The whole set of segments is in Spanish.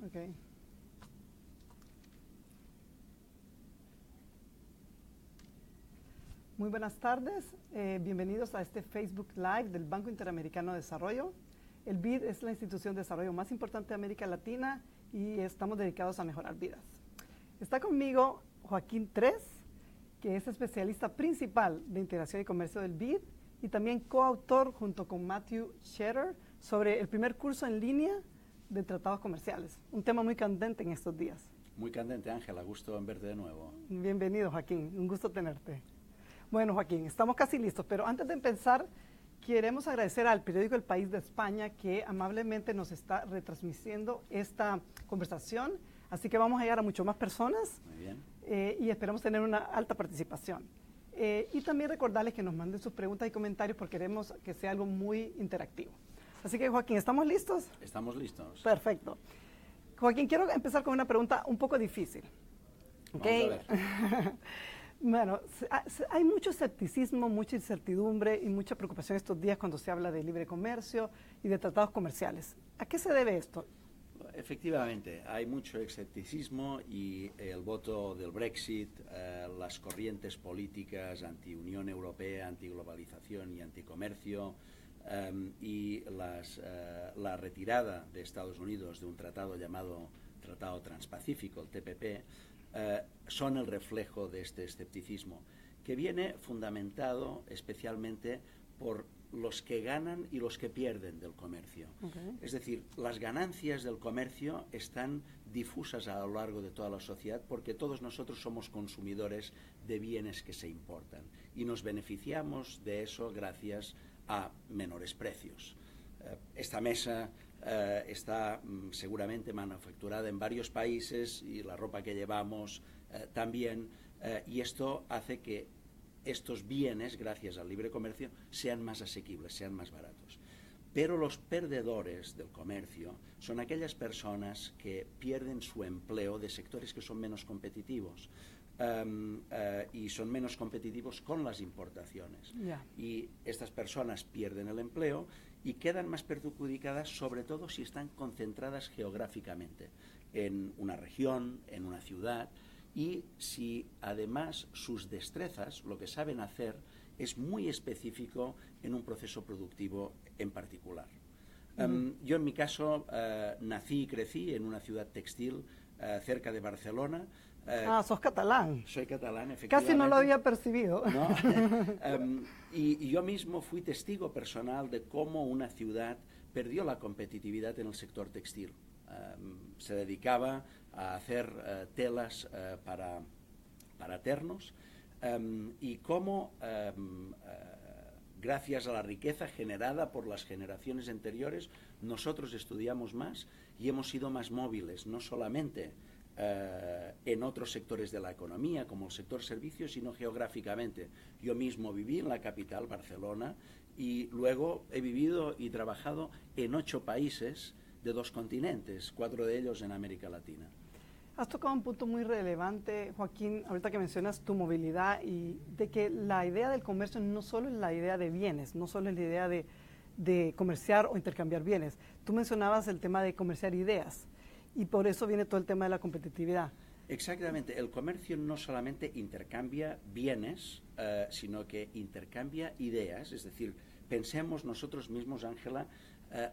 Okay. Muy buenas tardes, bienvenidos a este Facebook Live del Banco Interamericano de Desarrollo. El BID es la institución de desarrollo más importante de América Latina y estamos dedicados a mejorar vidas. Está conmigo Joaquín Tres, que es especialista principal de integración y comercio del BID y también coautor junto con Matthew Scherer sobre el primer curso en línea de tratados comerciales, un tema muy candente en estos días. Muy candente, Ángela, gusto en verte de nuevo. Bienvenido, Joaquín, un gusto tenerte. Bueno, Joaquín, estamos casi listos, pero antes de empezar, queremos agradecer al periódico El País de España que amablemente nos está retransmitiendo esta conversación, así que vamos a llegar a mucho más personas. Muy bien. Y esperamos tener una alta participación. Y también recordarles que nos manden sus preguntas y comentarios porque queremos que sea algo muy interactivo. Así que, Joaquín, ¿estamos listos? Estamos listos. Perfecto. Joaquín, quiero empezar con una pregunta un poco difícil. ¿Okay? Vamos a ver. Bueno, hay mucho escepticismo, mucha incertidumbre y mucha preocupación estos días cuando se habla de libre comercio y de tratados comerciales. ¿A qué se debe esto? Efectivamente, hay mucho escepticismo y el voto del Brexit, las corrientes políticas anti-Unión Europea, anti-globalización y anticomercio y la retirada de Estados Unidos de un tratado llamado Tratado Transpacífico, el TPP, son el reflejo de este escepticismo, que viene fundamentado especialmente por los que ganan y los que pierden del comercio. Okay. Es decir, las ganancias del comercio están difusas a lo largo de toda la sociedad porque todos nosotros somos consumidores de bienes que se importan y nos beneficiamos de eso gracias a menores precios. Esta mesa está seguramente manufacturada en varios países y la ropa que llevamos también, y esto hace que estos bienes, gracias al libre comercio, sean más asequibles, sean más baratos. Pero los perdedores del comercio son aquellas personas que pierden su empleo de sectores que son menos competitivos y son menos competitivos con las importaciones. Yeah. Y estas personas pierden el empleo y quedan más perjudicadas, sobre todo si están concentradas geográficamente en una región, en una ciudad, y si además sus destrezas, lo que saben hacer, es muy específico en un proceso productivo en particular. Yo en mi caso nací y crecí en una ciudad textil cerca de Barcelona. Sos catalán. Soy catalán, efectivamente. Casi no lo había percibido. ¿No? Y yo mismo fui testigo personal de cómo una ciudad perdió la competitividad en el sector textil. Se dedicaba a hacer telas para ternos y cómo, gracias a la riqueza generada por las generaciones anteriores, nosotros estudiamos más y hemos sido más móviles, no solamente en otros sectores de la economía, como el sector servicios, sino geográficamente. Yo mismo viví en la capital, Barcelona, y luego he vivido y trabajado en 8 países de 2 continentes, 4 de ellos en América Latina. Has tocado un punto muy relevante, Joaquín, ahorita que mencionas tu movilidad y de que la idea del comercio no solo es la idea de bienes, no solo es la idea de comerciar o intercambiar bienes. Tú mencionabas el tema de comerciar ideas y por eso viene todo el tema de la competitividad. Exactamente, el comercio no solamente intercambia bienes, sino que intercambia ideas, es decir, pensemos nosotros mismos, Ángela,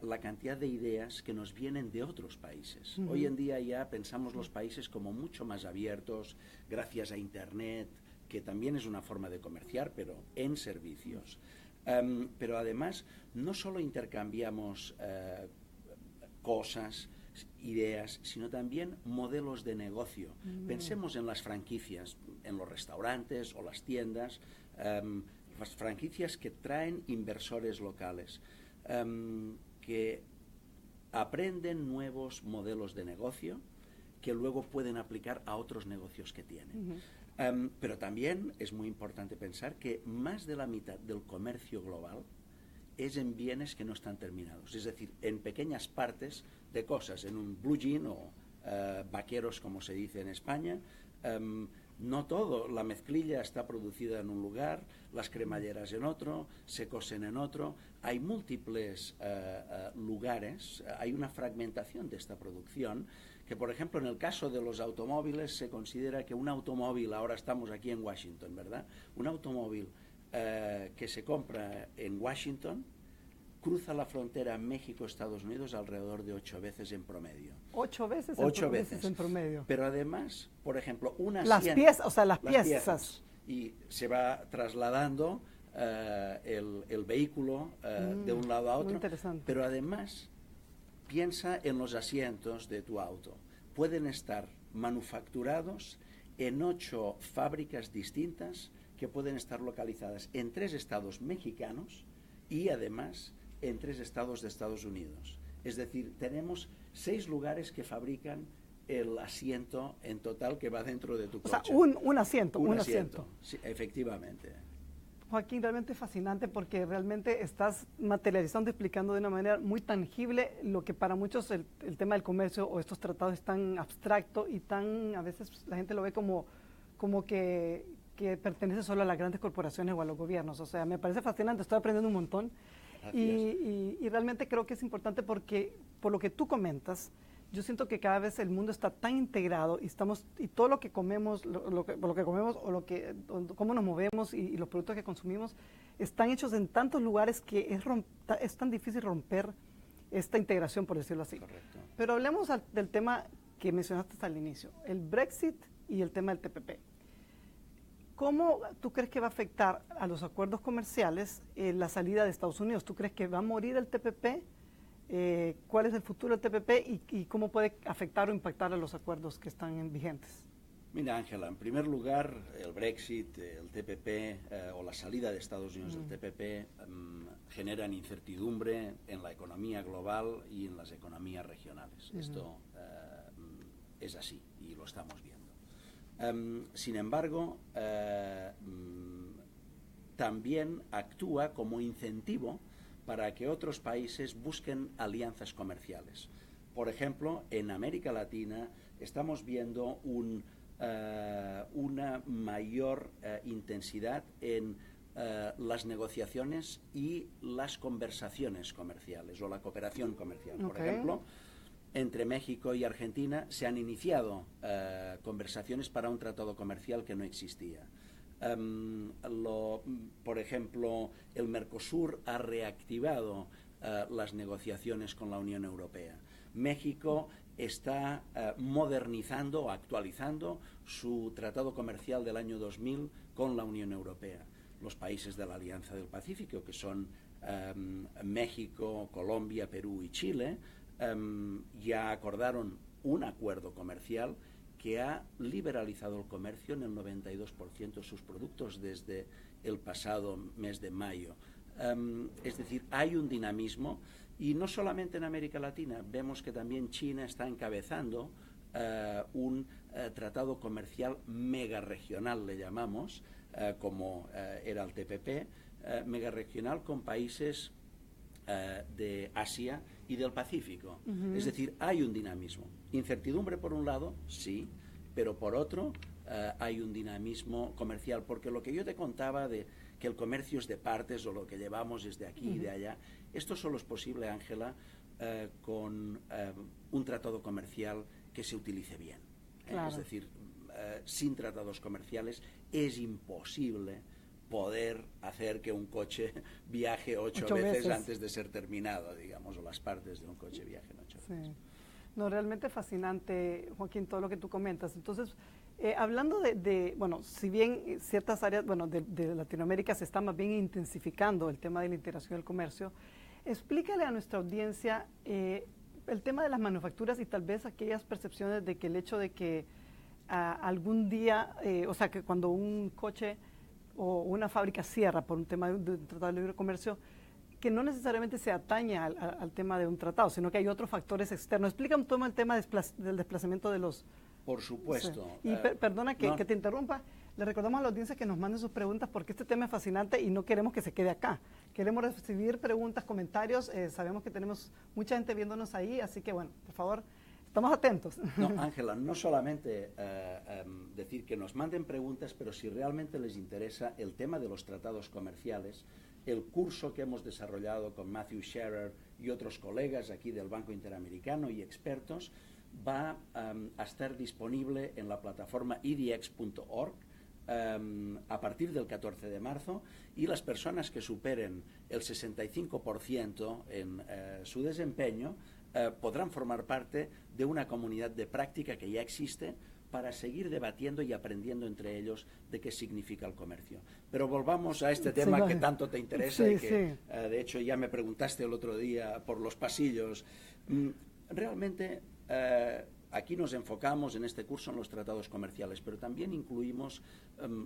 la cantidad de ideas que nos vienen de otros países. Hoy en día ya pensamos los países como mucho más abiertos, gracias a Internet, que también es una forma de comerciar, pero en servicios. Pero además, no solo intercambiamos cosas, ideas, sino también modelos de negocio. Pensemos en las franquicias, en los restaurantes o las tiendas, las franquicias que traen inversores locales, que aprenden nuevos modelos de negocio que luego pueden aplicar a otros negocios que tienen. Pero también es muy importante pensar que más de la mitad del comercio global es en bienes que no están terminados, es decir, en pequeñas partes de cosas, en un blue jean o vaqueros, como se dice en España, No todo, la mezclilla está producida en un lugar, las cremalleras en otro, se cosen en otro. Hay múltiples lugares, hay una fragmentación de esta producción, que por ejemplo en el caso de los automóviles se considera que un automóvil, ahora estamos aquí en Washington, ¿verdad? Un automóvil que se compra en Washington cruza la frontera México-Estados Unidos alrededor de 8 veces en promedio. 8 veces, 8 veces en promedio. Pero además, por ejemplo, las piezas, o sea, las piezas. Y se va trasladando el vehículo de un lado a otro. Muy interesante. Pero además, piensa en los asientos de tu auto. Pueden estar manufacturados en 8 fábricas distintas que pueden estar localizadas en 3 estados mexicanos y además en 3 estados de Estados Unidos. Es decir, tenemos 6 lugares que fabrican el asiento en total que va dentro de tu coche. O sea, un asiento. Sí, efectivamente. Joaquín, realmente fascinante porque realmente estás materializando, explicando de una manera muy tangible lo que para muchos el tema del comercio o estos tratados es tan abstracto y tan, a veces la gente lo ve como que pertenece solo a las grandes corporaciones o a los gobiernos. O sea, me parece fascinante, estoy aprendiendo un montón. Y realmente creo que es importante porque, por lo que tú comentas, yo siento que cada vez el mundo está tan integrado y todo lo que comemos, cómo nos movemos y los productos que consumimos están hechos en tantos lugares que es tan difícil romper esta integración, por decirlo así. Correcto. Pero hablemos del tema que mencionaste al inicio, el Brexit y el tema del TPP. ¿Cómo tú crees que va a afectar a los acuerdos comerciales la salida de Estados Unidos? ¿Tú crees que va a morir el TPP? ¿Cuál es el futuro del TPP y cómo puede afectar o impactar a los acuerdos que están vigentes? Mira, Ángela, en primer lugar, el Brexit, el TPP o la salida de Estados Unidos del TPP generan incertidumbre en la economía global y en las economías regionales. Esto es así y lo estamos viendo. Sin embargo, también actúa como incentivo para que otros países busquen alianzas comerciales. Por ejemplo, en América Latina estamos viendo una mayor intensidad en las negociaciones y las conversaciones comerciales o la cooperación comercial. Por ejemplo, entre México y Argentina se han iniciado conversaciones para un tratado comercial que no existía. Por ejemplo, el Mercosur ha reactivado las negociaciones con la Unión Europea. México está modernizando o actualizando su tratado comercial del año 2000 con la Unión Europea. Los países de la Alianza del Pacífico, que son México, Colombia, Perú y Chile, ya acordaron un acuerdo comercial que ha liberalizado el comercio en el 92% de sus productos desde el pasado mes de mayo. Es decir, hay un dinamismo y no solamente en América Latina, vemos que también China está encabezando un tratado comercial mega regional, le llamamos, como era el TPP, mega regional con países de Asia y del Pacífico. Es decir, hay un dinamismo. Incertidumbre por un lado, sí, pero por otro hay un dinamismo comercial, porque lo que yo te contaba de que el comercio es de partes o lo que llevamos es de aquí y de allá, esto solo es posible, Ángela, con un tratado comercial que se utilice bien. Claro. Es decir, sin tratados comerciales es imposible poder hacer que un coche viaje 8 veces antes de ser terminado, digamos, o las partes de un coche viajen 8 veces. No, realmente fascinante, Joaquín, todo lo que tú comentas. Entonces, hablando bueno, si bien ciertas áreas, bueno, de Latinoamérica se está más bien intensificando el tema de la integración del comercio, explícale a nuestra audiencia el tema de las manufacturas y tal vez aquellas percepciones de que el hecho de que algún día, o sea, que cuando un coche o una fábrica cierra por un tema de un tratado de libre comercio, que no necesariamente se atañe al tema de un tratado, sino que hay otros factores externos. Explica un poco el tema del desplazamiento de los... Por supuesto. Sí. Y perdona que te interrumpa, le recordamos a la audiencia que nos manden sus preguntas porque este tema es fascinante y no queremos que se quede acá. Queremos recibir preguntas, comentarios, sabemos que tenemos mucha gente viéndonos ahí, así que bueno, por favor, estamos atentos. No, Ángela, no solamente decir que nos manden preguntas, pero si realmente les interesa el tema de los tratados comerciales, el curso que hemos desarrollado con Matthew Scherer y otros colegas aquí del Banco Interamericano y expertos va a estar disponible en la plataforma edx.org a partir del 14 de marzo, y las personas que superen el 65% en su desempeño podrán formar parte de una comunidad de práctica que ya existe para seguir debatiendo y aprendiendo entre ellos de qué significa el comercio. Pero volvamos a este tema que tanto te interesa y que, de hecho, ya me preguntaste el otro día por los pasillos. Realmente, aquí nos enfocamos en este curso en los tratados comerciales, pero también incluimos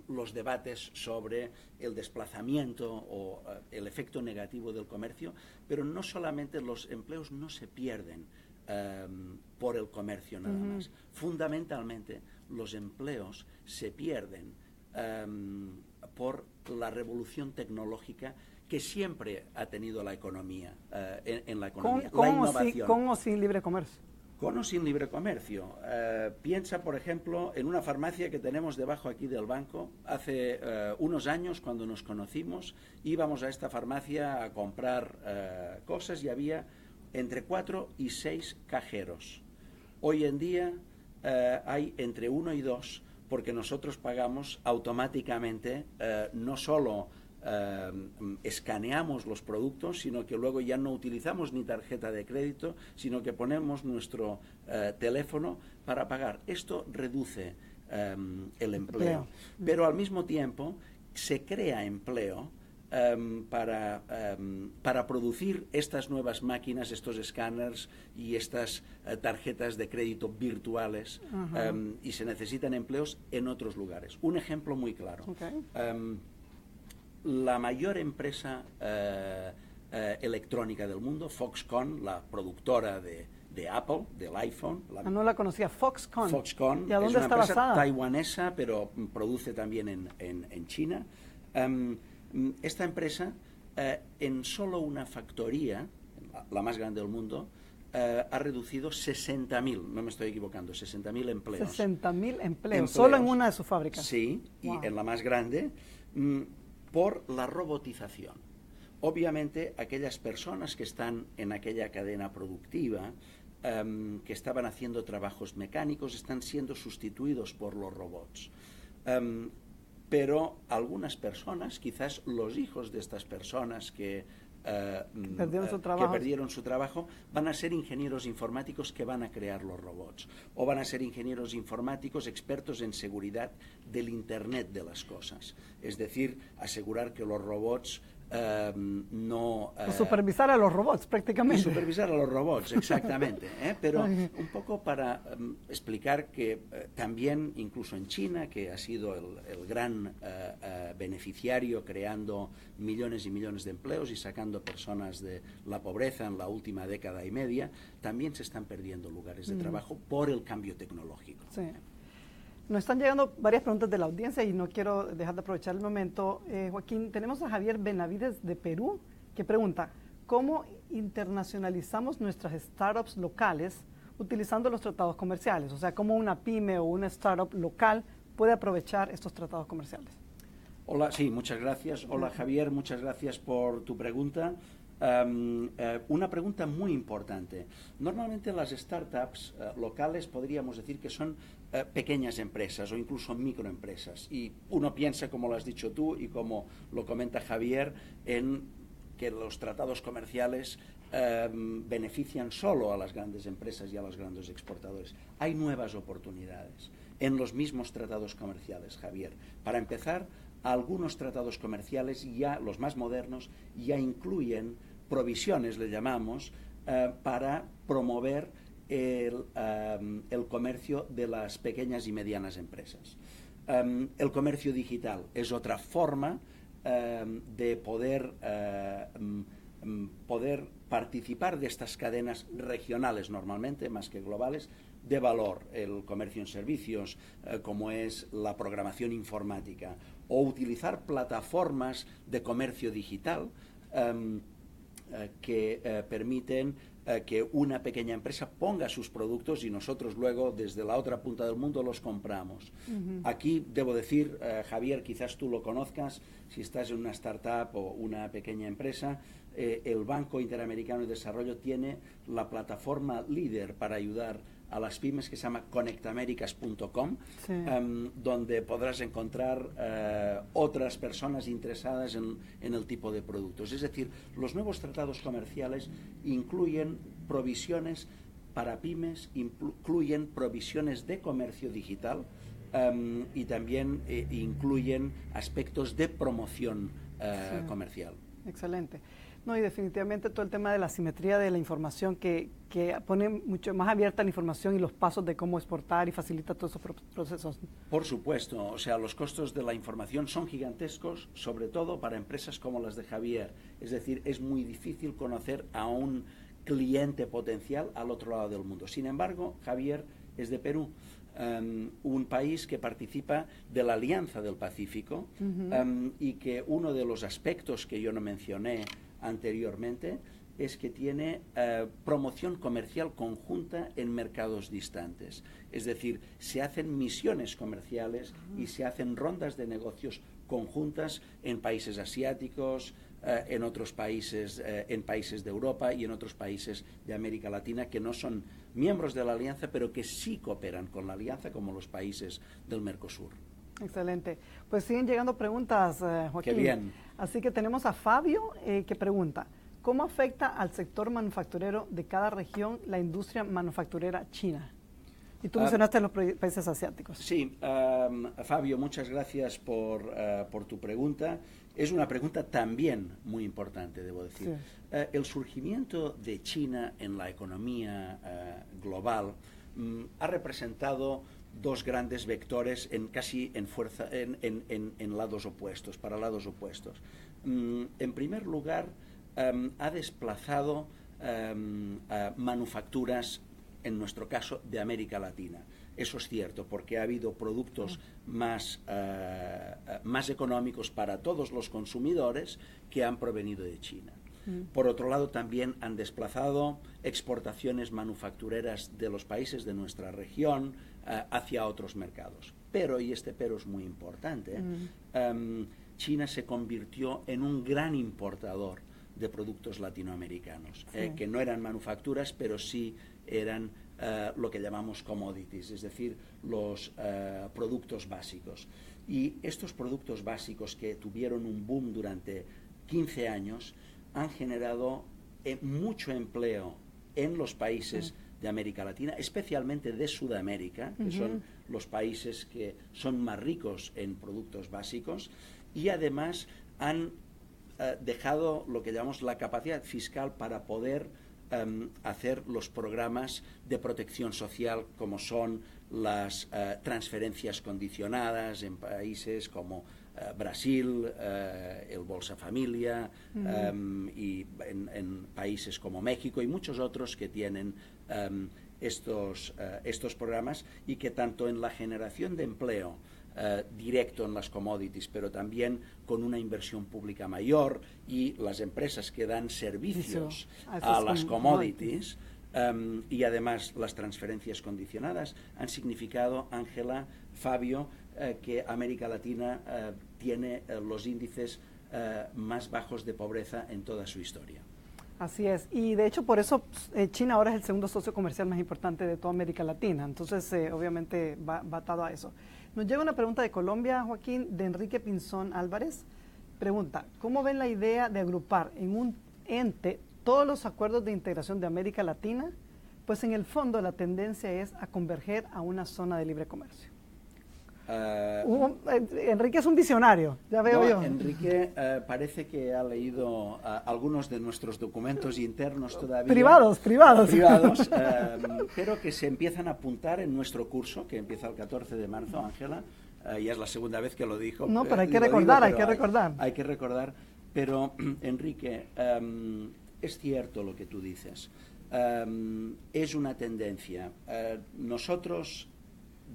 los debates sobre el desplazamiento o el efecto negativo del comercio, pero no solamente los empleos no se pierden por el comercio nada más. Fundamentalmente, los empleos se pierden por la revolución tecnológica que siempre ha tenido la economía, en la economía, la innovación. ¿Con o sin libre comercio? Con o sin libre comercio. Piensa, por ejemplo, en una farmacia que tenemos debajo aquí del banco. Hace unos años, cuando nos conocimos, íbamos a esta farmacia a comprar cosas y había entre 4 y 6 cajeros. Hoy en día hay entre 1 y 2, porque nosotros pagamos automáticamente, no solo escaneamos los productos, sino que luego ya no utilizamos ni tarjeta de crédito, sino que ponemos nuestro teléfono para pagar. Esto reduce el empleo, pero al mismo tiempo se crea empleo para producir estas nuevas máquinas, estos escáneres y estas tarjetas de crédito virtuales, y se necesitan empleos en otros lugares. Un ejemplo muy claro. La mayor empresa electrónica del mundo, Foxconn, la productora de Apple, del iPhone. No la conocía, Foxconn. Foxconn ¿Y a dónde es una está empresa basada? taiwanesa, pero produce también en China. Esta empresa, en solo una factoría, la más grande del mundo, ha reducido 60.000, no me estoy equivocando, 60.000 empleos. 60.000 empleos, solo en una de sus fábricas. Sí, wow. Y en la más grande, por la robotización. Obviamente, aquellas personas que están en aquella cadena productiva, que estaban haciendo trabajos mecánicos, están siendo sustituidos por los robots. Pero algunas personas, quizás los hijos de estas personas que perdieron su trabajo, van a ser ingenieros informáticos que van a crear los robots, o van a ser ingenieros informáticos expertos en seguridad del Internet de las cosas, es decir, asegurar que los robots supervisar a los robots prácticamente. Supervisar a los robots, exactamente. Pero un poco para explicar que también, incluso en China, que ha sido el gran beneficiario creando millones y millones de empleos y sacando personas de la pobreza en la última década y media, también se están perdiendo lugares de trabajo por el cambio tecnológico. Sí. Nos están llegando varias preguntas de la audiencia y no quiero dejar de aprovechar el momento. Joaquín, tenemos a Javier Benavides de Perú que pregunta, ¿cómo internacionalizamos nuestras startups locales utilizando los tratados comerciales? O sea, ¿cómo una pyme o una startup local puede aprovechar estos tratados comerciales? Hola, sí, muchas gracias. Hola Javier, muchas gracias por tu pregunta. Una pregunta muy importante. Normalmente las startups locales podríamos decir que son pequeñas empresas o incluso microempresas, y uno piensa, como lo has dicho tú y como lo comenta Javier, en que los tratados comerciales benefician solo a las grandes empresas y a los grandes exportadores. Hay nuevas oportunidades en los mismos tratados comerciales, Javier. Para empezar, algunos tratados comerciales, ya los más modernos, ya incluyen provisiones, le llamamos, para promover el comercio de las pequeñas y medianas empresas. El comercio digital es otra forma de poder participar de estas cadenas regionales, normalmente, más que globales, de valor. El comercio en servicios, como es la programación informática, o utilizar plataformas de comercio digital que permiten que una pequeña empresa ponga sus productos y nosotros luego desde la otra punta del mundo los compramos. Aquí debo decir, Javier, quizás tú lo conozcas, si estás en una startup o una pequeña empresa, el Banco Interamericano de Desarrollo tiene la plataforma líder para ayudar a las pymes que se llama conectamericas.com, sí. Donde podrás encontrar otras personas interesadas en el tipo de productos. Es decir, los nuevos tratados comerciales incluyen provisiones para pymes, incluyen provisiones de comercio digital y también incluyen aspectos de promoción sí. comercial. Excelente. No, y definitivamente todo el tema de la simetría de la información que pone mucho más abierta la información y los pasos de cómo exportar y facilita todos esos procesos. Por supuesto, o sea, los costos de la información son gigantescos, sobre todo para empresas como las de Javier. Es decir, es muy difícil conocer a un cliente potencial al otro lado del mundo. Sin embargo, Javier es de Perú. Un país que participa de la Alianza del Pacífico y que uno de los aspectos que yo no mencioné anteriormente es que tiene promoción comercial conjunta en mercados distantes. Es decir, se hacen misiones comerciales y se hacen rondas de negocios conjuntas en países asiáticos, en otros países, en países de Europa y en otros países de América Latina que no son miembros de la Alianza, pero que sí cooperan con la Alianza, como los países del Mercosur. Excelente. Pues siguen llegando preguntas, Joaquín. Qué bien. Así que tenemos a Fabio que pregunta, ¿cómo afecta al sector manufacturero de cada región la industria manufacturera china? Y tú mencionaste los países asiáticos. Sí, Fabio, muchas gracias por tu pregunta. Es una pregunta también muy importante, debo decir. Sí. El surgimiento de China en la economía global ha representado dos grandes vectores en lados opuestos, para lados opuestos. En primer lugar, ha desplazado manufacturas, en nuestro caso, de América Latina. Eso es cierto, porque ha habido productos más económicos para todos los consumidores que han provenido de China. Por otro lado, también han desplazado exportaciones manufactureras de los países de nuestra región hacia otros mercados. Pero, y este pero es muy importante, China se convirtió en un gran importador de productos latinoamericanos, que no eran manufacturas, pero sí eran lo que llamamos commodities, es decir, los productos básicos. Y estos productos básicos, que tuvieron un boom durante 15 años, han generado mucho empleo en los países de América Latina, especialmente de Sudamérica, que son los países que son más ricos en productos básicos, y además han dejado lo que llamamos la capacidad fiscal para poder hacer los programas de protección social, como son las transferencias condicionadas en países como Brasil, el Bolsa Familia, y en países como México y muchos otros que tienen estos programas, y que tanto en la generación de empleo directo en las commodities, pero también con una inversión pública mayor, y las empresas que dan servicios a las commodities, y además las transferencias condicionadas, han significado, Ángela, Fabio, que América Latina tiene los índices más bajos de pobreza en toda su historia. Así es, y de hecho por eso China ahora es el segundo socio comercial más importante de toda América Latina, entonces obviamente va atado a eso. Nos llega una pregunta de Colombia, Joaquín, de Enrique Pinzón Álvarez. Pregunta, ¿cómo ven la idea de agrupar en un ente todos los acuerdos de integración de América Latina? Pues en el fondo la tendencia es a converger a una zona de libre comercio. Enrique es un visionario, ya veo yo. Enrique parece que ha leído algunos de nuestros documentos internos todavía. Privados, pero que se empiezan a apuntar en nuestro curso, que empieza el 14 de marzo, Ángela. Ya es la segunda vez que lo dijo. No, pero hay que recordar, Hay que recordar, pero Enrique, es cierto lo que tú dices. Es una tendencia. Nosotros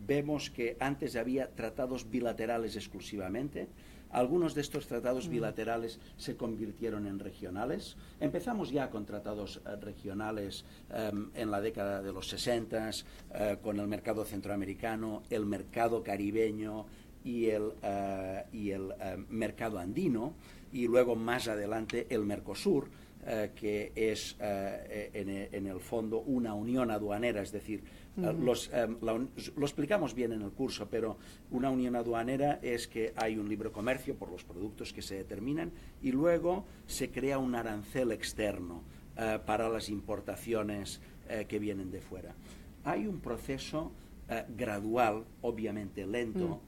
vemos que antes había tratados bilaterales exclusivamente. Algunos de estos tratados bilaterales se convirtieron en regionales. Empezamos ya con tratados regionales en la década de los 60, con el mercado centroamericano, el mercado caribeño y el mercado andino, y luego más adelante el Mercosur, que es en el fondo una unión aduanera, es decir, lo explicamos bien en el curso, pero una unión aduanera es que hay un libre comercio por los productos que se determinan y luego se crea un arancel externo para las importaciones que vienen de fuera. Hay un proceso gradual, obviamente lento,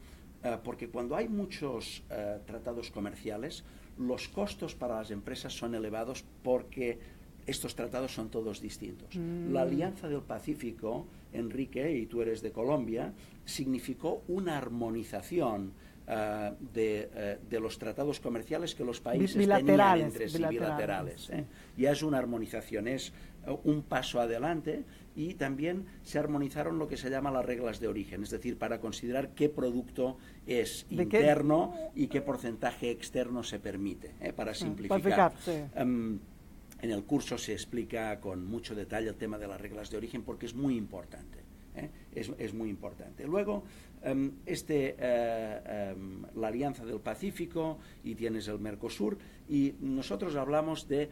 porque cuando hay muchos tratados comerciales, los costos para las empresas son elevados porque estos tratados son todos distintos. La Alianza del Pacífico, Enrique, y tú eres de Colombia, significó una armonización de los tratados comerciales que los países tenían entre sí, bilaterales. Ya es una armonización, es un paso adelante, y también se armonizaron lo que se llama las reglas de origen, es decir, para considerar qué producto es interno y qué porcentaje externo se permite, para simplificar. En el curso se explica con mucho detalle el tema de las reglas de origen porque es muy importante. Es muy importante. Luego, la Alianza del Pacífico, y tienes el Mercosur, y nosotros hablamos de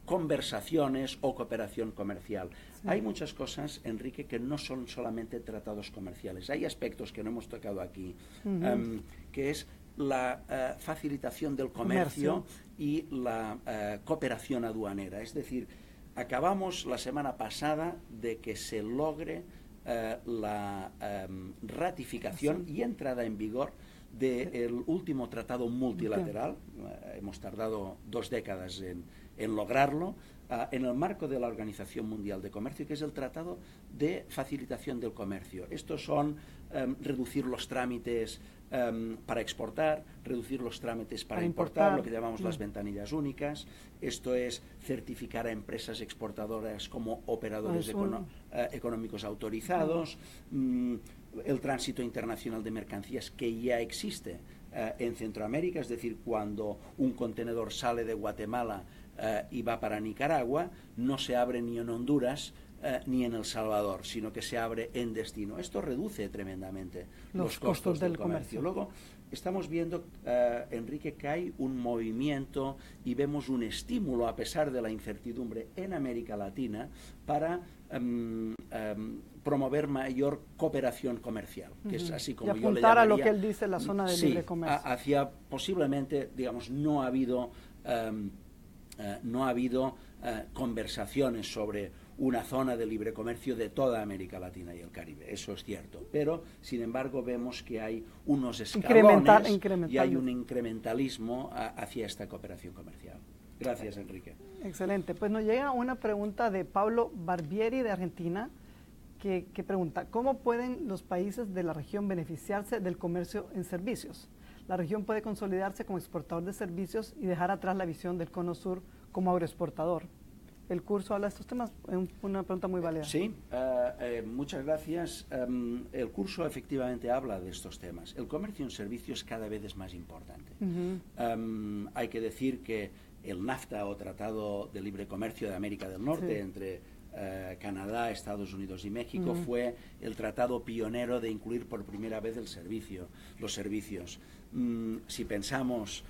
conversaciones o cooperación comercial. Sí. Hay muchas cosas, Enrique, que no son solamente tratados comerciales. Hay aspectos que no hemos tocado aquí, que es la facilitación del comercio y la cooperación aduanera. Es decir, acabamos la semana pasada de que se logre la ratificación y entrada en vigor del último tratado multilateral. Hemos tardado 2 décadas en lograrlo, en el marco de la Organización Mundial de Comercio, que es el Tratado de Facilitación del Comercio. Estos son reducir los trámites para exportar, reducir los trámites para importar, lo que llamamos las ventanillas únicas. Esto es certificar a empresas exportadoras como operadores económicos autorizados, el tránsito internacional de mercancías, que ya existe en Centroamérica, es decir, cuando un contenedor sale de Guatemala y va para Nicaragua, no se abre ni en Honduras ni en El Salvador, sino que se abre en destino. Esto reduce tremendamente los costos del comercio. Luego, estamos viendo, Enrique, que hay un movimiento y vemos un estímulo, a pesar de la incertidumbre, en América Latina para promover mayor cooperación comercial, que es así como yo le llamaría, a lo que él dice, la zona de libre comercio. Hacia posiblemente, digamos, no ha habido conversaciones sobre una zona de libre comercio de toda América Latina y el Caribe. Eso es cierto. Pero, sin embargo, vemos que hay unos escalones y hay un incrementalismo hacia esta cooperación comercial. Gracias, Enrique. Excelente. Pues nos llega una pregunta de Pablo Barbieri, de Argentina, que pregunta: ¿cómo pueden los países de la región beneficiarse del comercio en servicios? La región puede consolidarse como exportador de servicios y dejar atrás la visión del Cono Sur como agroexportador. El curso habla de estos temas, es una pregunta muy válida. Sí, muchas gracias. El curso efectivamente habla de estos temas. El comercio en servicios cada vez es más importante. Hay que decir que el NAFTA, o Tratado de Libre Comercio de América del Norte, entre Canadá, Estados Unidos y México, fue el tratado pionero de incluir por primera vez los servicios. Si pensamos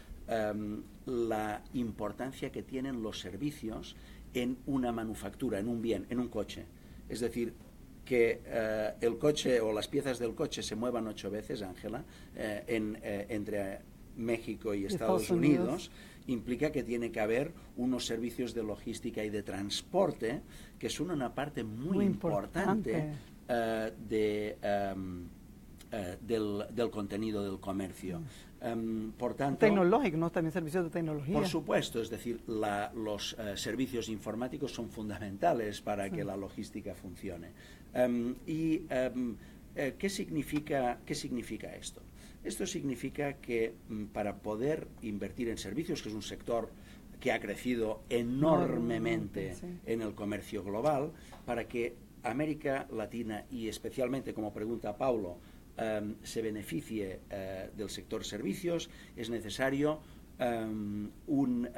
la importancia que tienen los servicios en una manufactura, en un bien, en un coche. Es decir, que el coche o las piezas del coche se muevan 8 veces, Ángela, entre México y Estados Unidos, implica que tiene que haber unos servicios de logística y de transporte que son una parte muy importante del contenido del comercio. Por tanto, tecnológico, ¿no? También servicios de tecnología. Por supuesto, es decir, los servicios informáticos son fundamentales para que la logística funcione. ¿Qué significa esto? Esto significa que para poder invertir en servicios, que es un sector que ha crecido enormemente en el comercio global, para que América Latina y especialmente, como pregunta Paulo, se beneficie del sector servicios, es necesario un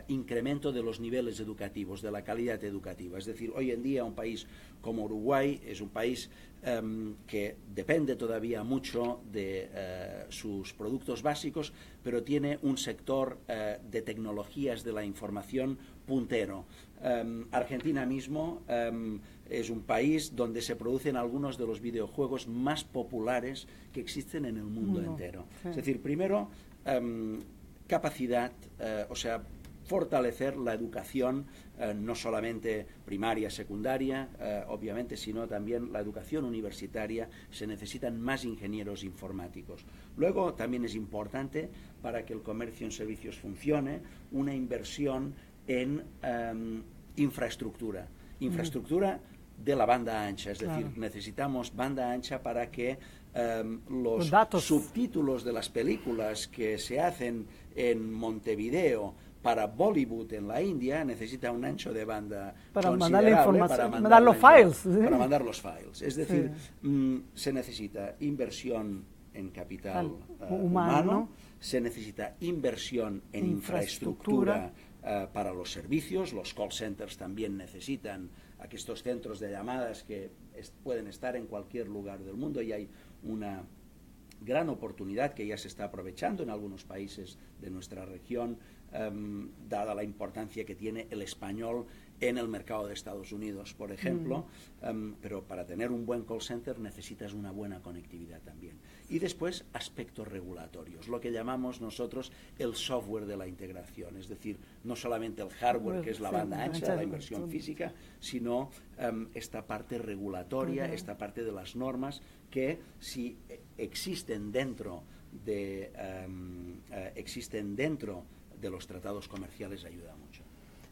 incremento de los niveles educativos, de la calidad educativa. Es decir, hoy en día un país como Uruguay es un país que depende todavía mucho de sus productos básicos, pero tiene un sector de tecnologías de la información puntero. Argentina mismo es un país donde se producen algunos de los videojuegos más populares que existen en el mundo entero. Sí. Es decir, primero, capacidad, o sea, fortalecer la educación, no solamente primaria, secundaria, obviamente, sino también la educación universitaria. Se necesitan más ingenieros informáticos. Luego, también es importante, para que el comercio en servicios funcione, una inversión en infraestructura. Infraestructura de la banda ancha, es decir, necesitamos banda ancha para que los subtítulos de las películas que se hacen en Montevideo para Bollywood en la India necesita un ancho de banda para mandar la información, para mandar los files. Para mandar los files. Es decir, se necesita inversión en capital humano, se necesita inversión en infraestructura para los servicios. Los call centers también necesitan estos centros de llamadas que pueden estar en cualquier lugar del mundo, y hay una gran oportunidad que ya se está aprovechando en algunos países de nuestra región, dada la importancia que tiene el español en el mercado de Estados Unidos, por ejemplo, pero para tener un buen call center necesitas una buena conectividad también. Y después, aspectos regulatorios, lo que llamamos nosotros el software de la integración, es decir, no solamente el hardware, que es la banda ancha, la inversión física, sino esta parte regulatoria, esta parte de las normas que, si existen dentro de los tratados comerciales, ayuda mucho.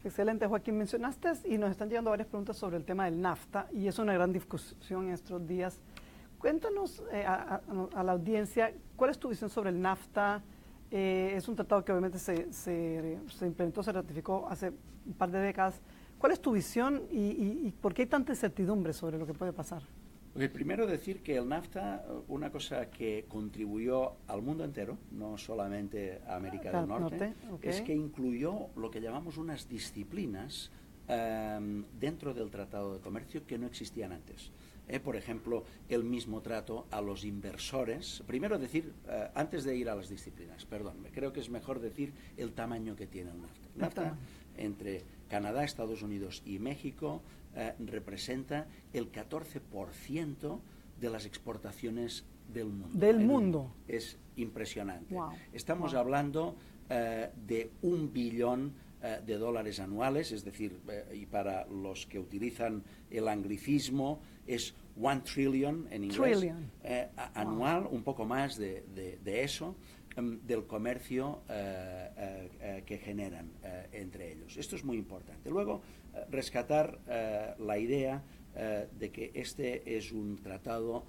Excelente, Joaquín. Mencionaste, y nos están llegando varias preguntas sobre el tema del NAFTA, y es una gran discusión en estos días. Cuéntanos a la audiencia, ¿cuál es tu visión sobre el NAFTA? Es un tratado que obviamente se implementó, se ratificó hace un par de décadas. ¿Cuál es tu visión y por qué hay tanta incertidumbre sobre lo que puede pasar? Primero decir que el NAFTA, una cosa que contribuyó al mundo entero, no solamente a América del Norte, es que incluyó lo que llamamos unas disciplinas dentro del Tratado de Comercio que no existían antes. Por ejemplo, el mismo trato a los inversores. Primero decir, antes de ir a las disciplinas, perdón, creo que es mejor decir el tamaño que tiene el NAFTA. El NAFTA, entre Canadá, Estados Unidos y México, representa el 14% de las exportaciones del mundo. ¿Del mundo? Es impresionante. Wow. Estamos hablando de $1 billón de dólares anuales, es decir, y para los que utilizan el anglicismo, es 1 trillion en inglés, anual, un poco más de eso, del comercio que generan entre ellos. Esto es muy importante. Luego, rescatar la idea de que este es un tratado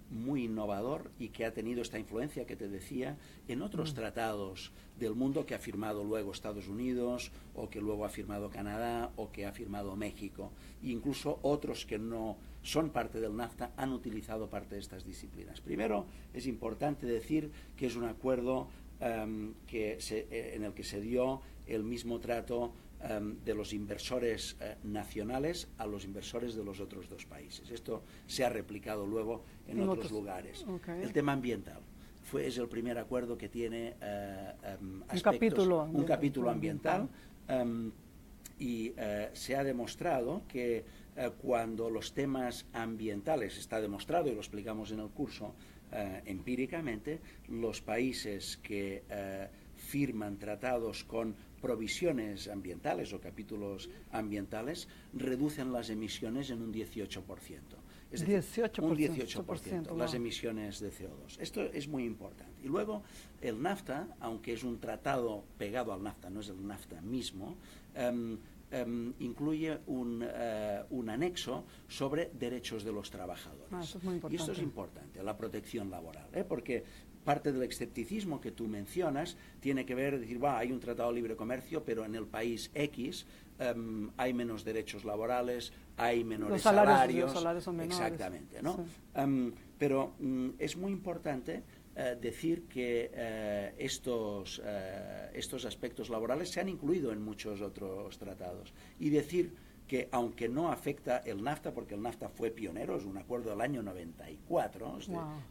muy innovador y que ha tenido esta influencia que te decía en otros tratados del mundo que ha firmado luego Estados Unidos, o que luego ha firmado Canadá, o que ha firmado México. E incluso otros que no son parte del NAFTA han utilizado parte de estas disciplinas. Primero, es importante decir que es un acuerdo en el que se dio el mismo trato de los inversores nacionales a los inversores de los otros dos países. Esto se ha replicado luego en otros lugares. El tema ambiental es el primer acuerdo que tiene un capítulo ambiental, y se ha demostrado que cuando los temas ambientales, está demostrado y lo explicamos en el curso empíricamente, los países que firman tratados con provisiones ambientales o capítulos ambientales reducen las emisiones en un 18%. Es decir, 18%, un 18%, wow, las emisiones de CO2. Esto es muy importante. Y luego, el NAFTA, aunque es un tratado pegado al NAFTA, no es el NAFTA mismo, incluye un anexo sobre derechos de los trabajadores. Eso es muy importante. Y esto es importante, la protección laboral, porque parte del escepticismo que tú mencionas tiene que ver, decir, hay un tratado de libre comercio, pero en el país X hay menos derechos laborales, hay menores los salarios. Los salarios son menores. Exactamente, ¿no? Sí. Pero es muy importante decir que estos aspectos laborales se han incluido en muchos otros tratados y decir que aunque no afecta el NAFTA, porque el NAFTA fue pionero, es un acuerdo del año 94,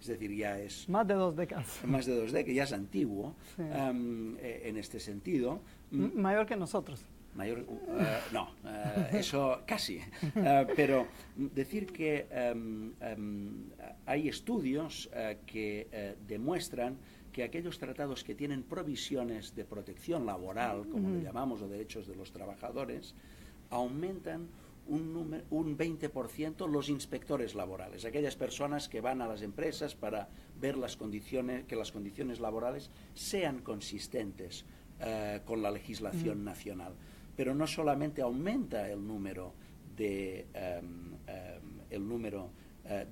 es decir, ya es... Más de 2 décadas. Más de 2 décadas, ya es antiguo, sí. En este sentido. Mayor que nosotros. Mayor, no, eso casi. Pero decir que hay estudios que demuestran que aquellos tratados que tienen provisiones de protección laboral, como le llamamos, o derechos de los trabajadores, aumentan un 20% los inspectores laborales, aquellas personas que van a las empresas para ver que las condiciones laborales sean consistentes con la legislación nacional. Pero no solamente aumenta el número de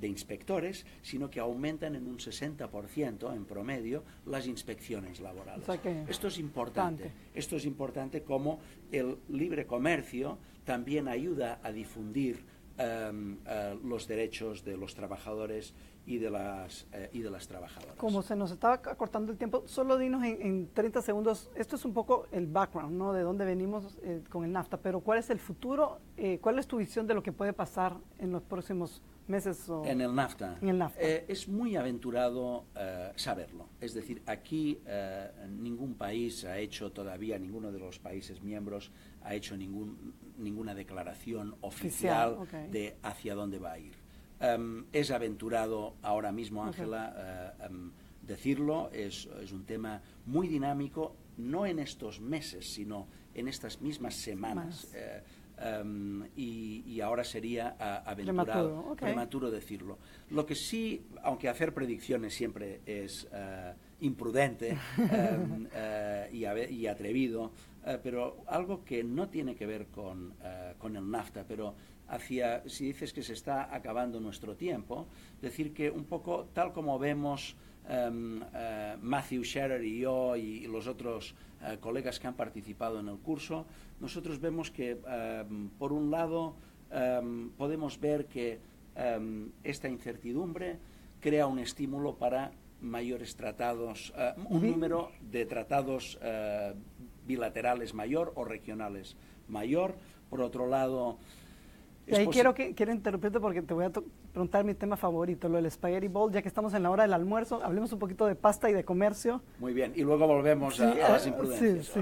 inspectores, sino que aumentan en un 60% en promedio las inspecciones laborales. O sea esto es importante. Esto es importante, como el libre comercio también ayuda a difundir los derechos de los trabajadores y de las trabajadoras. Como se nos estaba acortando el tiempo, solo dinos en 30 segundos, esto es un poco el background, ¿no? De dónde venimos con el NAFTA, pero ¿cuál es el futuro? ¿Cuál es tu visión de lo que puede pasar en los próximos meses? En el NAFTA. En el NAFTA. Es muy aventurado saberlo. Es decir, aquí ningún país ha hecho todavía, ninguno de los países miembros ha hecho ninguna declaración oficial de hacia dónde va a ir. Es aventurado ahora mismo, Ángela, decirlo. Es un tema muy dinámico, no en estos meses, sino en estas mismas semanas. Y ahora sería aventurado, prematuro decirlo. Lo que sí, aunque hacer predicciones siempre es imprudente y atrevido, pero algo que no tiene que ver con el NAFTA, pero si dices que se está acabando nuestro tiempo, decir que un poco tal como vemos Matthew Scherer y yo y los otros colegas que han participado en el curso, nosotros vemos que por un lado podemos ver que esta incertidumbre crea un estímulo para mayores tratados, un número de tratados bilaterales mayor o regionales mayor. Por otro lado, y ahí quiero interrumpirte porque te voy a preguntar mi tema favorito, lo del Spaghetti Bowl, ya que estamos en la hora del almuerzo. Hablemos un poquito de pasta y de comercio. Muy bien, y luego volvemos a las imprudencias.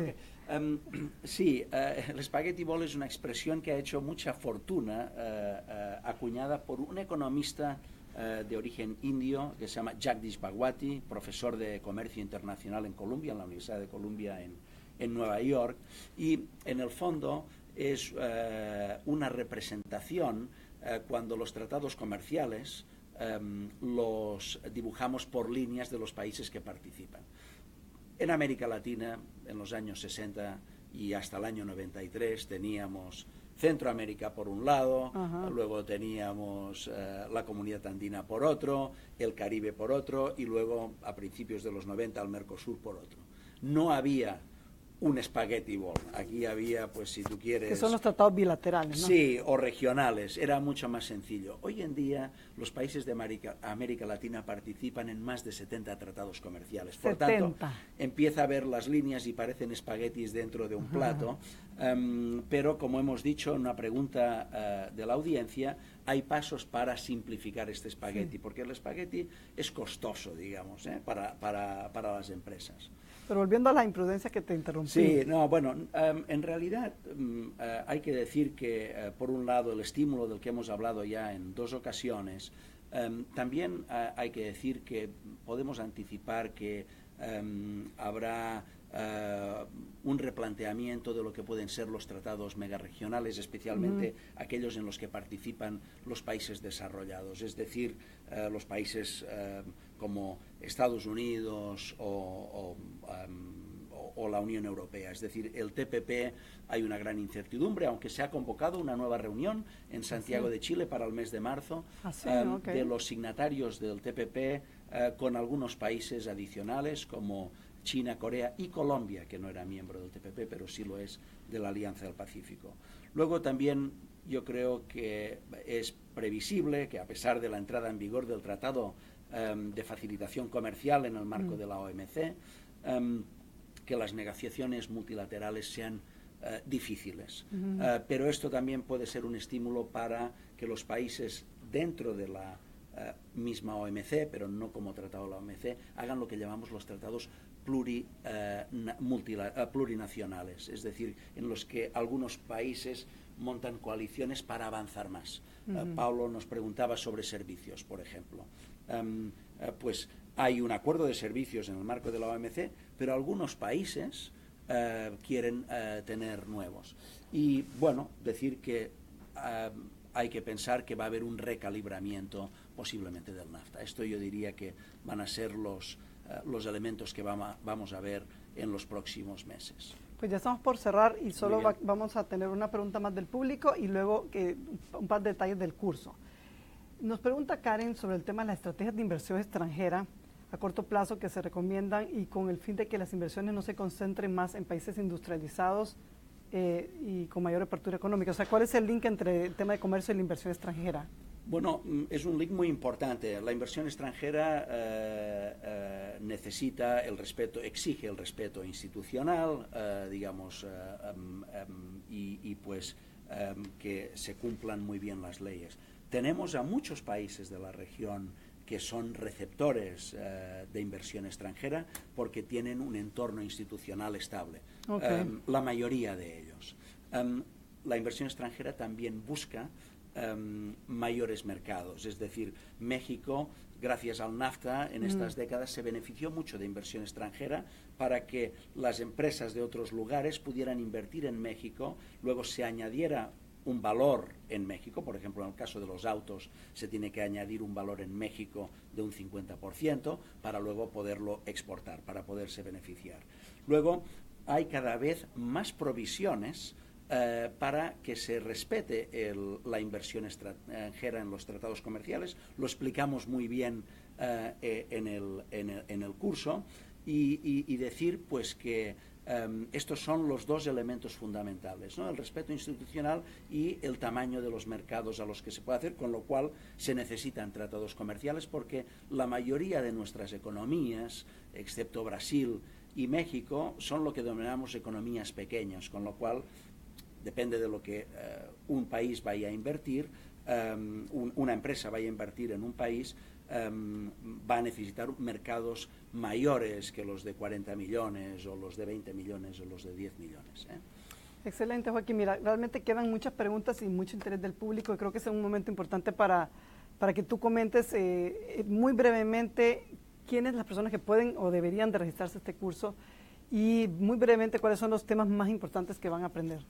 Sí. El Spaghetti Bowl es una expresión que ha hecho mucha fortuna, acuñada por un economista de origen indio que se llama Jagdish Bhagwati, profesor de comercio internacional en Columbia, en la Universidad de Columbia en Nueva York, y en el fondo es una representación cuando los tratados comerciales los dibujamos por líneas de los países que participan. En América Latina, en los años 60 y hasta el año 93, teníamos Centroamérica por un lado, luego teníamos la Comunidad Andina por otro, el Caribe por otro, y luego a principios de los 90 el Mercosur por otro. No había un Spaghetti Bowl. Aquí había, pues si tú quieres... Que son los tratados bilaterales, ¿no? Sí, o regionales. Era mucho más sencillo. Hoy en día los países de América Latina participan en más de 70 tratados comerciales. Por tanto, empieza a ver las líneas y parecen espaguetis dentro de un plato. Pero, como hemos dicho en una pregunta de la audiencia, hay pasos para simplificar este espagueti, porque el espagueti es costoso, digamos, para las empresas. Pero volviendo a la imprudencia que te interrumpí. Sí, no, bueno, en realidad hay que decir que, por un lado, el estímulo del que hemos hablado ya en 2 ocasiones, también hay que decir que podemos anticipar que habrá un replanteamiento de lo que pueden ser los tratados megaregionales, especialmente aquellos en los que participan los países desarrollados, es decir, los países como Estados Unidos o la Unión Europea. Es decir, el TPP, hay una gran incertidumbre, aunque se ha convocado una nueva reunión en Santiago de Chile para el mes de marzo, de los signatarios del TPP con algunos países adicionales como China, Corea y Colombia, que no era miembro del TPP, pero sí lo es de la Alianza del Pacífico. Luego también yo creo que es previsible que, a pesar de la entrada en vigor del Tratado de Facilitación Comercial en el marco de la OMC, que las negociaciones multilaterales sean difíciles. Pero esto también puede ser un estímulo para que los países dentro de la misma OMC, pero no como tratado de la OMC, hagan lo que llamamos los tratados plurinacionales, es decir, en los que algunos países montan coaliciones para avanzar más. Paulo nos preguntaba sobre servicios, por ejemplo. Pues hay un acuerdo de servicios en el marco de la OMC, pero algunos países quieren tener nuevos. Y bueno, decir que hay que pensar que va a haber un recalibramiento posiblemente del NAFTA. Esto yo diría que van a ser los elementos que vamos a ver en los próximos meses. Pues ya estamos por cerrar y solo vamos a tener una pregunta más del público y luego un par de detalles del curso. Nos pregunta Karen sobre el tema de las estrategias de inversión extranjera a corto plazo que se recomiendan y con el fin de que las inversiones no se concentren más en países industrializados y con mayor apertura económica. O sea, ¿cuál es el link entre el tema de comercio y la inversión extranjera? Bueno, es un link muy importante. La inversión extranjera necesita el respeto, exige el respeto institucional, digamos, y pues que se cumplan muy bien las leyes. Tenemos a muchos países de la región que son receptores de inversión extranjera porque tienen un entorno institucional estable. La mayoría de ellos. La inversión extranjera también busca mayores mercados, es decir, México, gracias al NAFTA, en estas décadas se benefició mucho de inversión extranjera para que las empresas de otros lugares pudieran invertir en México, luego se añadiera un valor en México, por ejemplo, en el caso de los autos se tiene que añadir un valor en México de un 50% para luego poderlo exportar, para poderse beneficiar. Luego hay cada vez más provisiones para que se respete la inversión extranjera en los tratados comerciales. Lo explicamos muy bien en el curso y decir pues que estos son los dos elementos fundamentales, ¿no? El respeto institucional y el tamaño de los mercados a los que se puede hacer, con lo cual se necesitan tratados comerciales porque la mayoría de nuestras economías, excepto Brasil y México, son lo que denominamos economías pequeñas, con lo cual depende de lo que un país vaya a invertir, una empresa vaya a invertir en un país, va a necesitar mercados mayores que los de 40 millones o los de 20 millones o los de 10 millones. Excelente, Joaquín. Mira, realmente quedan muchas preguntas y mucho interés del público y creo que es un momento importante para que tú comentes muy brevemente quiénes las personas que pueden o deberían de registrarse a este curso y muy brevemente cuáles son los temas más importantes que van a aprender.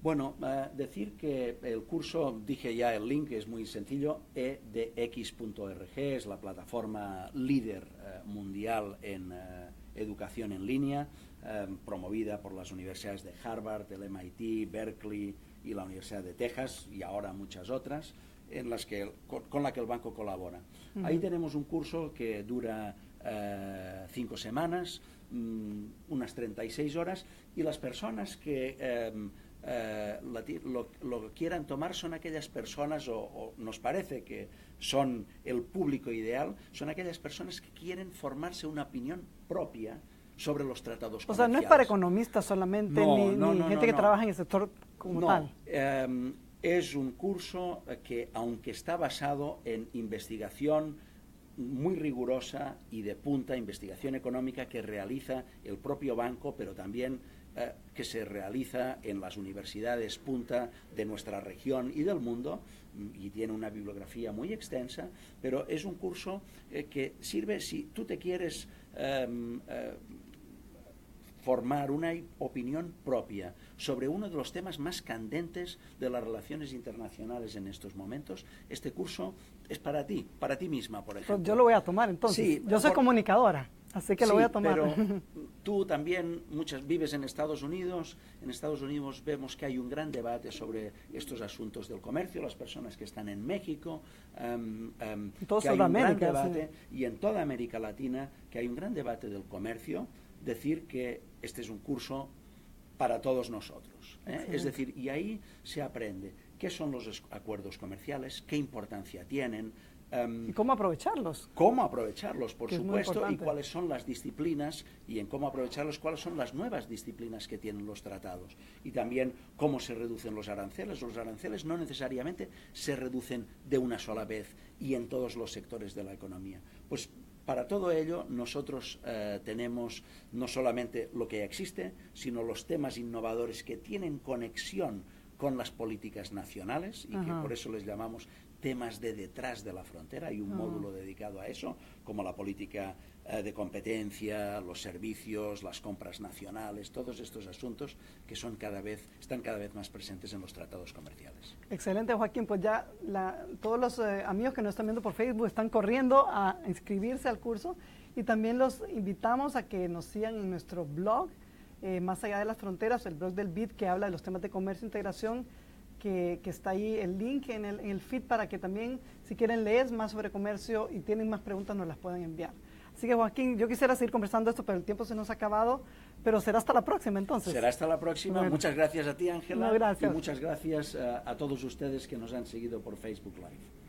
Bueno, decir que el curso, dije ya el link, es muy sencillo, edx.org, es la plataforma líder mundial en educación en línea, promovida por las universidades de Harvard, el MIT, Berkeley y la Universidad de Texas y ahora muchas otras, con la que el banco colabora. Ahí tenemos un curso que dura 5 semanas, unas 36 horas, y las personas que lo quieran tomar son aquellas personas, o nos parece que son el público ideal, son aquellas personas que quieren formarse una opinión propia sobre los tratados comerciales. O sea, no es para economistas solamente, ni gente que trabaja en el sector como tal. Es un curso que, aunque está basado en investigación muy rigurosa y de punta, investigación económica que realiza el propio banco, pero también que se realiza en las universidades punta de nuestra región y del mundo, y tiene una bibliografía muy extensa, pero es un curso que sirve si tú te quieres formar una opinión propia sobre uno de los temas más candentes de las relaciones internacionales en estos momentos. Este curso es para ti misma, por ejemplo. Yo lo voy a tomar entonces. Sí, yo soy comunicadora, así que lo voy a tomar. Pero tú también vives en Estados Unidos. En Estados Unidos vemos que hay un gran debate sobre estos asuntos del comercio, las personas que están en México, en toda que hay un gran Sudamérica, debate, y en toda América Latina, que hay un gran debate del comercio. decir que este es un curso para todos nosotros. Es decir, y ahí se aprende qué son los acuerdos comerciales, qué importancia tienen, ¿y cómo aprovecharlos? Cómo aprovecharlos, por que supuesto, y cuáles son las disciplinas, y en cómo aprovecharlos, cuáles son las nuevas disciplinas que tienen los tratados. Y también cómo se reducen los aranceles. Los aranceles no necesariamente se reducen de una sola vez y en todos los sectores de la economía. Pues para todo ello nosotros tenemos no solamente lo que ya existe, sino los temas innovadores que tienen conexión con las políticas nacionales y que por eso les llamamos temas de detrás de la frontera. Hay un módulo dedicado a eso, como la política de competencia, los servicios, las compras nacionales, todos estos asuntos que están cada vez más presentes en los tratados comerciales. Excelente, Joaquín. Pues ya todos los amigos que nos están viendo por Facebook están corriendo a inscribirse al curso, y también los invitamos a que nos sigan en nuestro blog, Más allá de las fronteras, el blog del BID, que habla de los temas de comercio e integración, que está ahí el link en el feed, para que también, si quieren leer más sobre comercio y tienen más preguntas, nos las puedan enviar. Así que, Joaquín, yo quisiera seguir conversando esto, pero el tiempo se nos ha acabado, pero será hasta la próxima entonces. Será hasta la próxima. Bueno, muchas gracias a ti, Ángela, no, gracias. y muchas gracias a todos ustedes que nos han seguido por Facebook Live.